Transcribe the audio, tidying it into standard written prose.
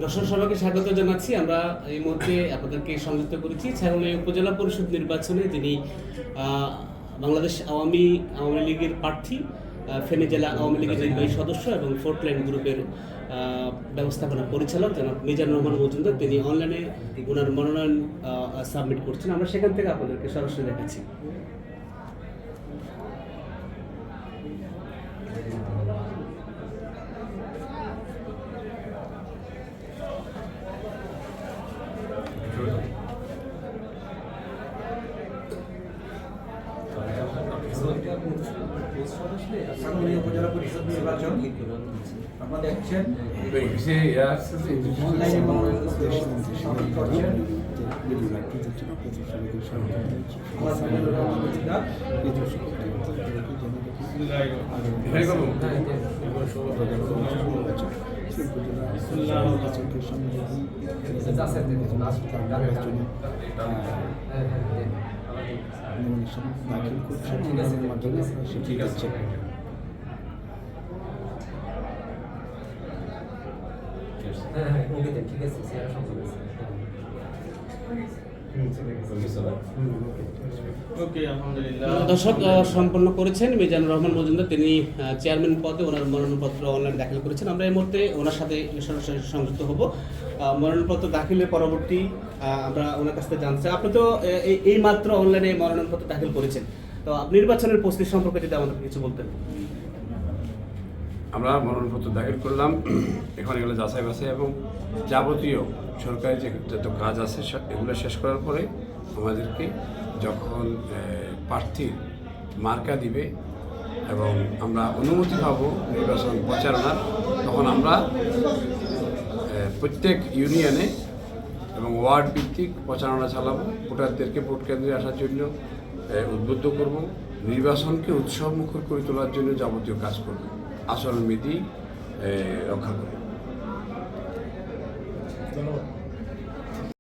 দর্শক সবাইকে স্বাগত জানাচ্ছি। আমরা এই মুহূর্তে আপনাদেরকে সংযুক্ত করেছি ছাগলনাইয়া উপজেলা পরিষদ নির্বাচনে যিনি বাংলাদেশ আওয়ামী লীগের প্রার্থী, ফেনী জেলা আওয়ামী লীগের নির্বাহী সদস্য এবং ফোর্থ লাইন গ্রুপের ব্যবস্থাপনা পরিচালক জনাব মিজানুর রহমান মজুমদার, তিনি অনলাইনে ওনার মনোনয়ন সাবমিট করছেন। আমরা সেখান থেকে আপনাদেরকে সরাসরি দেখাচ্ছি। ছাগলনাইয়া উপজেলা পরিষদ নির্বাচন আপনারা দেখছেন অনলাইনে মনোনয়ন করছেন। দাখিল করছেন মাধ্যমে ঠিক আছে। দর্শক সম্পন্ন করেছেন মিজানুর রহমান মজুমদার, তিনি চেয়ারম্যান পদে ওনার মনোনয়নপত্র অনলাইন দাখিল করেছেন। আমরা এই মুহূর্তে ওনার সাথে সরাসরি সংযুক্ত হব। মনোনয়নপত্র দাখিলের পরবর্তী আমরা ওনার কাছ থেকে জানতে, আপনি তো এই মাত্র অনলাইনে মনোনয়নপত্র দাখিল করেছেন, তো নির্বাচনের প্রস্তুতি সম্পর্কে যদি আমাদের কিছু বলতেন। আমরা মনোনয়নপত্র দাখিল করলাম, এখন এগুলো যাচাই বাছাই এবং যাবতীয় সরকারি যে যত কাজ আছে এগুলো শেষ করার পরে আমাদেরকে যখন প্রার্থীর মার্কা দিবে এবং আমরা অনুমতি পাব নির্বাচন প্রচারণার, তখন আমরা প্রত্যেক ইউনিয়নে এবং ওয়ার্ড ভিত্তিক প্রচারণা চালাবো। ভোটারদেরকে ভোট কেন্দ্রে আসার জন্য উদ্বুদ্ধ করব, নির্বাচনকে উৎসবমুখর করে তোলার জন্য যাবতীয় কাজ করব, আচরণবিধি রক্ষা করব। ধন্যবাদ।